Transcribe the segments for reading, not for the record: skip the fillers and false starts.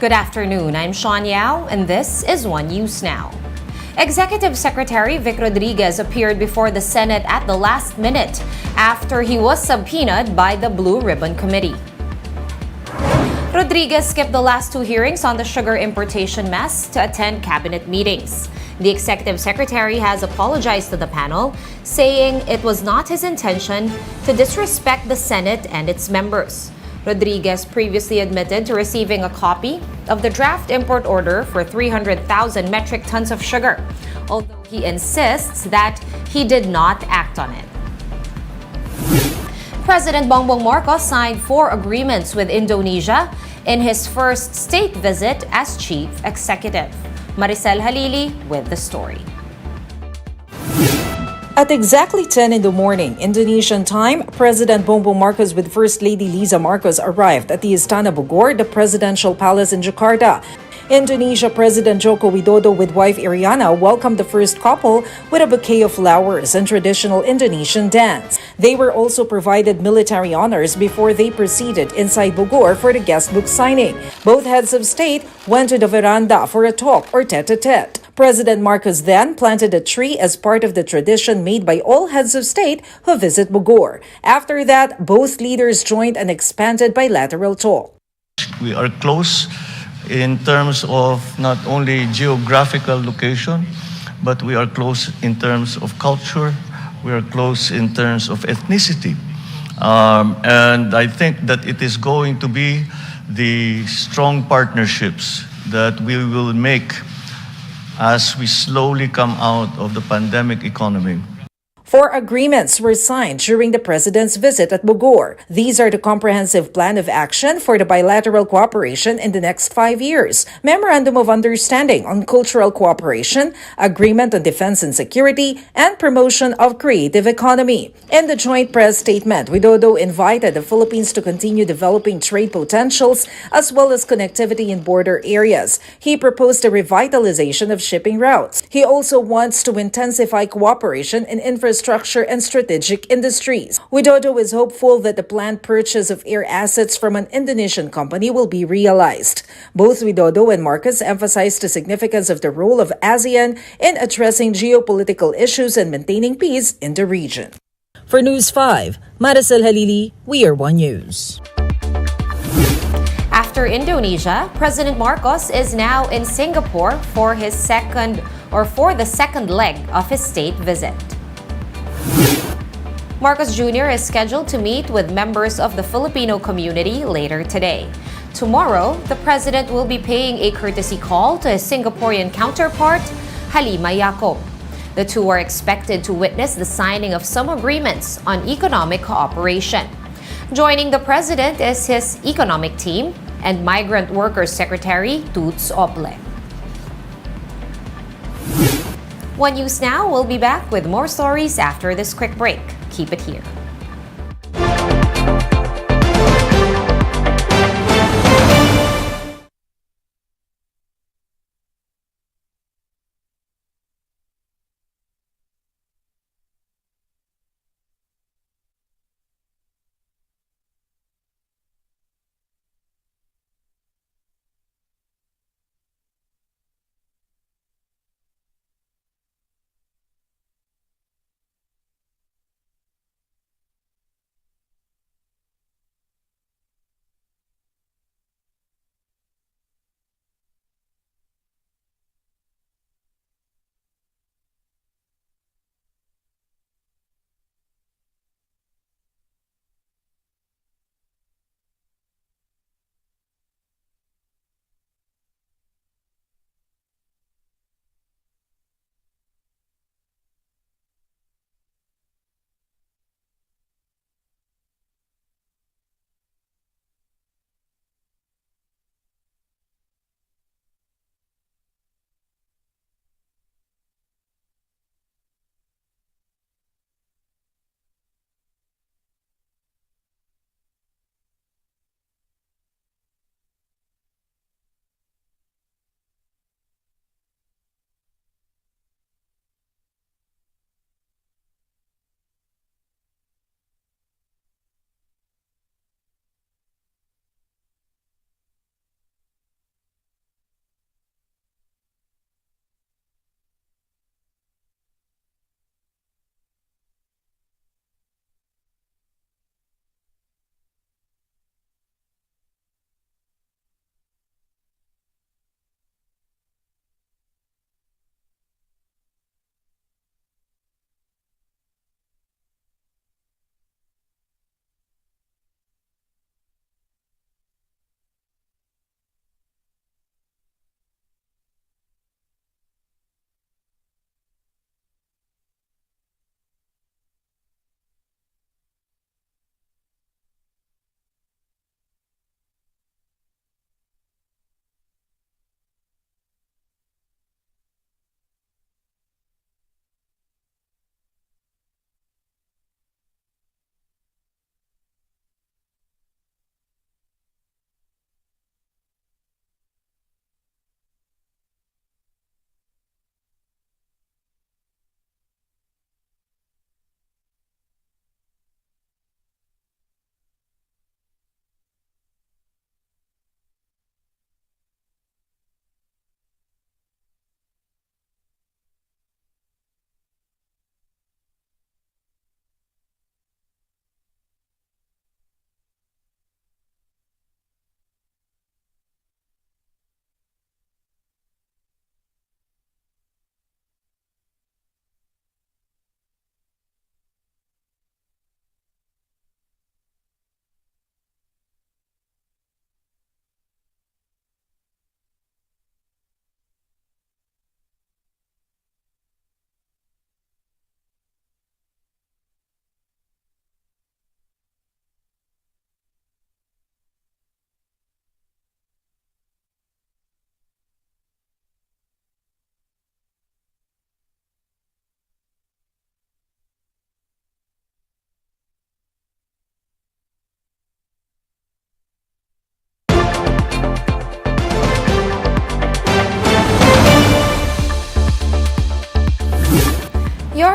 Good afternoon, I'm Sean Yao, and this is One News Now. Executive Secretary Vic Rodriguez appeared before the Senate at the last minute after he was subpoenaed by the Blue Ribbon Committee. Rodriguez skipped the last two hearings on the sugar importation mess to attend cabinet meetings. The executive secretary has apologized to the panel, saying it was not his intention to disrespect the Senate and its members. Rodriguez previously admitted to receiving a copy of the draft import order for 300,000 metric tons of sugar, although he insists that he did not act on it. President Bongbong Marcos signed 4 agreements with Indonesia in his first state visit as chief executive. Maricel Halili with the story. At exactly 10 in the morning, Indonesian time, President Bongbong Marcos with First Lady Liza Marcos arrived at the Istana Bogor, the presidential palace in Jakarta. Indonesia President Joko Widodo with wife Iriana welcomed the first couple with a bouquet of flowers and traditional Indonesian dance. They were also provided military honors before they proceeded inside Bogor for the guest book signing. Both heads of state went to the veranda for a talk or tete-a-tete. President Marcos then planted a tree as part of the tradition made by all heads of state who visit Bogor. After that, both leaders joined an expanded bilateral talk. We are close in terms of not only geographical location, but we are close in terms of culture, we are close in terms of ethnicity. And I think that it is going to be the strong partnerships that we will make as we slowly come out of the pandemic economy. 4 agreements were signed during the president's visit at Bogor. These are the comprehensive plan of action for the bilateral cooperation in the next 5 years, Memorandum of Understanding on Cultural Cooperation, Agreement on Defense and Security, and Promotion of Creative Economy. In the joint press statement, Widodo invited the Philippines to continue developing trade potentials as well as connectivity in border areas. He proposed a revitalization of shipping routes. He also wants to intensify cooperation in infrastructure and strategic industries. Widodo is hopeful that the planned purchase of air assets from an Indonesian company will be realized. Both Widodo and Marcos emphasized the significance of the role of ASEAN in addressing geopolitical issues and maintaining peace in the region. For News 5, Maricel Halili, We Are One News. After Indonesia, President Marcos is now in Singapore for the second leg of his state visit. Marcos Jr. is scheduled to meet with members of the Filipino community later today. Tomorrow, the president will be paying a courtesy call to his Singaporean counterpart, Halima Yacob. The two are expected to witness the signing of some agreements on economic cooperation. Joining the president is his economic team and Migrant Workers Secretary Toots Ople. One News Now will be back with more stories after this quick break. Keep it here.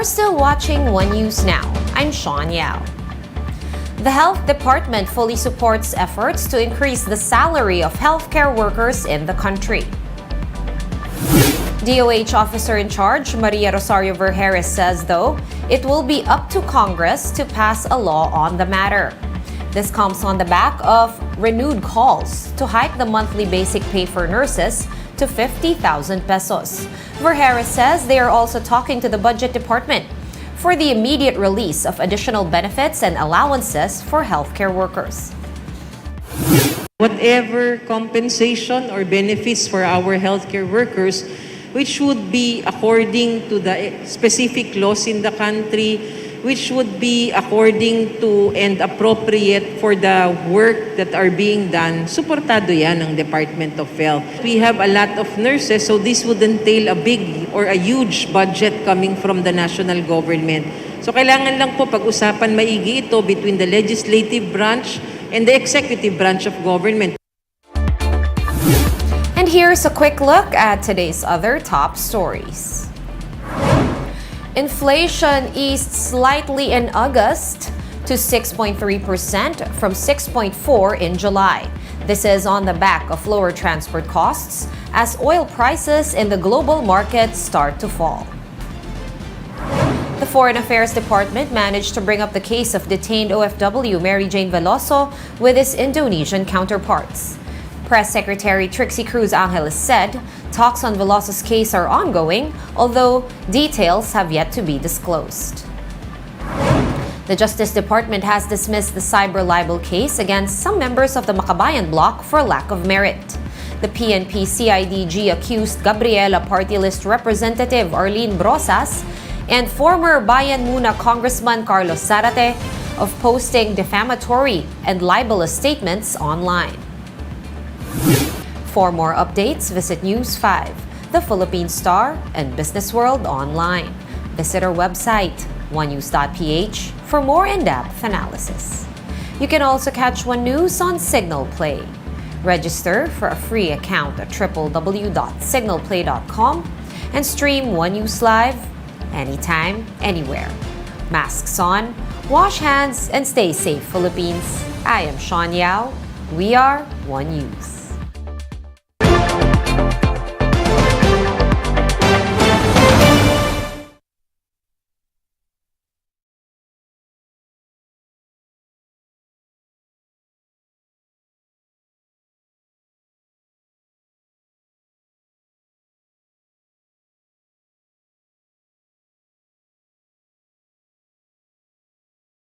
still watching One News Now. I'm Sean Yao. The Health Department fully supports efforts to increase the salary of healthcare workers in the country. DOH Officer in Charge Maria Rosario Vergeres says, though, it will be up to Congress to pass a law on the matter. This comes on the back of renewed calls to hike the monthly basic pay for nurses to 50,000 pesos. Vergeres says they are also talking to the Budget Department for the immediate release of additional benefits and allowances for healthcare workers. Whatever compensation or benefits for our healthcare workers, which would be according to the specific laws in the country, which would be according to and appropriate for the work that are being done, suportado yan ng Department of Health. We have a lot of nurses, so this would entail a big or a huge budget coming from the national government. So kailangan lang po pag-usapan maigi ito between the legislative branch and the executive branch of government. And here's a quick look at today's other top stories. Inflation eased slightly in August to 6.3% from 6.4% in July. This is on the back of lower transport costs as oil prices in the global market start to fall. The Foreign Affairs Department managed to bring up the case of detained OFW Mary Jane Veloso with his Indonesian counterparts. Press Secretary Trixie Cruz Angeles said talks on Veloso's case are ongoing, although details have yet to be disclosed. The Justice Department has dismissed the cyber libel case against some members of the Makabayan bloc for lack of merit. The PNP-CIDG accused Gabriela Party List Representative Arlene Brosas and former Bayan Muna Congressman Carlos Zarate of posting defamatory and libelous statements online. For more updates, visit News 5, The Philippine Star, and Business World online. Visit our website, onenews.ph, for more in-depth analysis. You can also catch One News on Signal Play. Register for a free account at www.signalplay.com and stream One News Live anytime, anywhere. Masks on, wash hands, and stay safe, Philippines. I am Sean Yao. We are One News.